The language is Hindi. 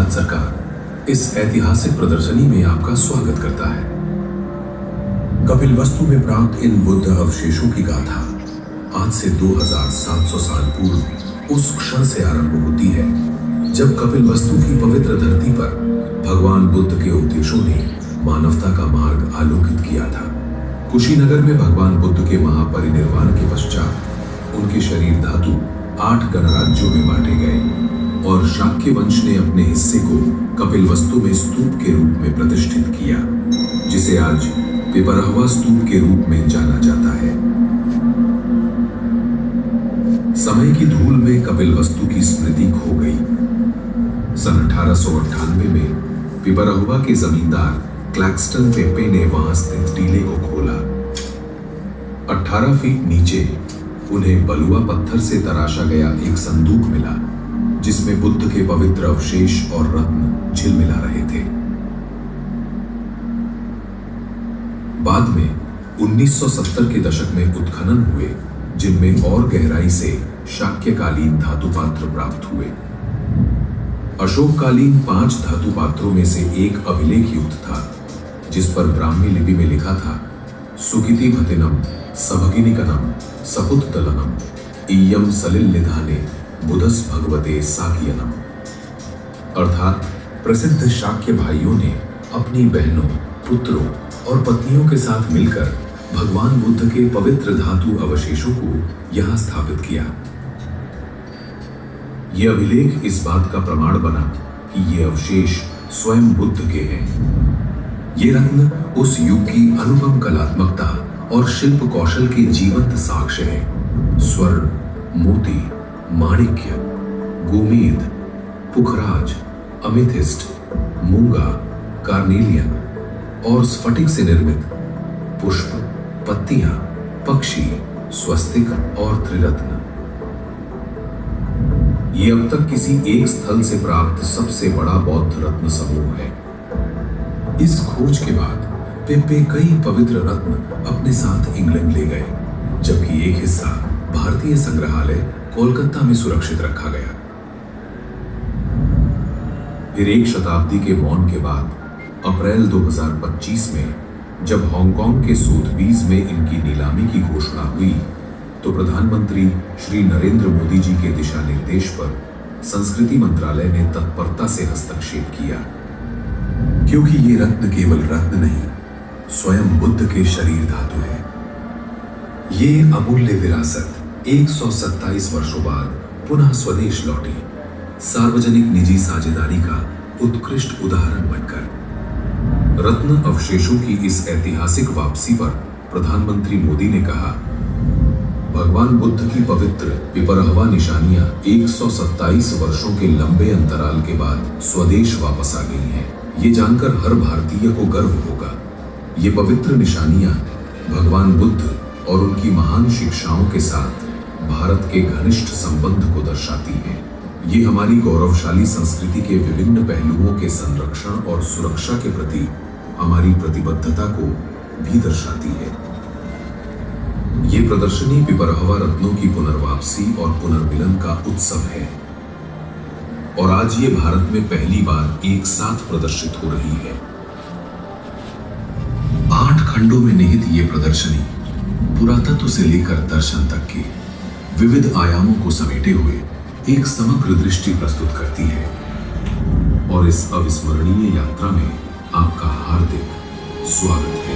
भारत सरकार इस ऐतिहासिक प्रदर्शनी में आपका स्वागत करता है। कपिलवस्तु में प्राप्त इन बुद्ध अवशेषों की गाथा आज से 2700 साल पूर्व उस क्षण से आरंभ होती है जब कपिलवस्तु की पवित्र धरती पर भगवान बुद्ध के उपदेशों ने मानवता का मार्ग आलोकित किया था। कुशीनगर में भगवान बुद्ध के महापरिनिर्वाण के पश्चात उनके शरीर धातु 8 गणराज्यों में बांटे गए और शाक्य वंश ने अपने हिस्से को कपिलवस्तु में स्तूप के रूप में प्रतिष्ठित किया, जिसे आज पिपरहवा स्तूप के रूप में जाना जाता है। समय की धूल में कपिलवस्तु की स्मृति खो गई। सन 1898 में पिपरहवा के जमींदार क्लैक्सटन पेपे ने वहां स्थित टीले को खोला। 18 फीट नीचे उन्हें बलुआ पत्थर से तराशा गया एक संदूक मिला, जिसमें बुद्ध के पवित्र अवशेष और रत्न झिलमिला रहे थे। बाद में 1970 के दशक में उत्खनन हुए, जिनमें और गहराई से शाक्यकालीन धातु पात्र प्राप्त हुए। अशोककालीन 5 धातु पात्रों में से एक अभिलेख युक्त था, जिस पर ब्राह्मी लिपि में लिखा था सुकिति भतिनम सभगिनिकनम सपुतदलनम इयम सलिल निधाने बुधस भगवते साकियनम। अर्थात प्रसिद्ध शाक्य भाइयों ने अपनी बहनों, पुत्रों और पत्नियों के साथ मिलकर भगवान बुद्ध के पवित्र धातु अवशेषों को यहां स्थापित किया। यह अभिलेख इस बात का प्रमाण बना कि ये अवशेष स्वयं बुद्ध के हैं। ये रत्न उस युग की अनुपम कलात्मकता और शिल्प कौशल के जीवंत साक्ष्य हैं। स्वर्ण, मोती, माणिक्य, गोमेद, पुखराज, अमेथिस्ट, मूंगा, कार्नेलियन और स्फटिक से निर्मित पुष्प, पत्तियां, पक्षी, स्वस्तिक और त्रिरत्न। ये अब तक किसी एक स्थल से प्राप्त सबसे बड़ा बौद्ध रत्न समूह है। इस खोज के बाद पेपे कई पवित्र रत्न अपने साथ इंग्लैंड ले गए, जबकि एक हिस्सा भारतीय संग्रहालय कोलकाता में सुरक्षित रखा गया। फिर 1 शताब्दी के मौन के बाद अप्रैल 2025 में जब हांगकांग के सोथबीज में इनकी नीलामी की घोषणा हुई, तो प्रधानमंत्री श्री नरेंद्र मोदी जी के दिशा निर्देश पर संस्कृति मंत्रालय ने तत्परता से हस्तक्षेप किया, क्योंकि ये रत्न केवल रत्न नहीं, स्वयं बुद्ध के शरीर धातु है। ये अमूल्य विरासत 127 वर्षों बाद पुनः स्वदेश लौटी, सार्वजनिक निजी साझेदारी का उत्कृष्ट उदाहरण बनकर। रत्न अवशेषों की इस ऐतिहासिक वापसी पर प्रधानमंत्री मोदी ने कहा, भगवान बुद्ध की पवित्र पिपरहवा निशानियां 127 वर्षों के लंबे अंतराल के बाद स्वदेश वापस आ गई हैं। ये जानकर हर भारतीय को गर्व होगा। ये पवित्र निशानियां भगवान बुद्ध और उनकी महान शिक्षाओं के साथ भारत के घनिष्ठ संबंध को दर्शाती हैं। ये हमारी गौरवशाली संस्कृति के विभिन्न पहलुओं के संरक्षण और सुरक्षा के प्रति हमारी प्रतिबद्धता को भी दर्शाती है। ये प्रदर्शनी पिपरहवा रत्नों की पुनर्वापसी और पुनर्मिलन का उत्सव है, और आज ये भारत में पहली बार एक साथ प्रदर्शित हो रही है। 8 खंडों में निहित ये प्रदर्शनी पुरातत्व से लेकर दर्शन तक के विविध आयामों को समेटे हुए एक समग्र दृष्टि प्रस्तुत करती है, और इस अविस्मरणीय यात्रा में आपका हार्दिक स्वागत है।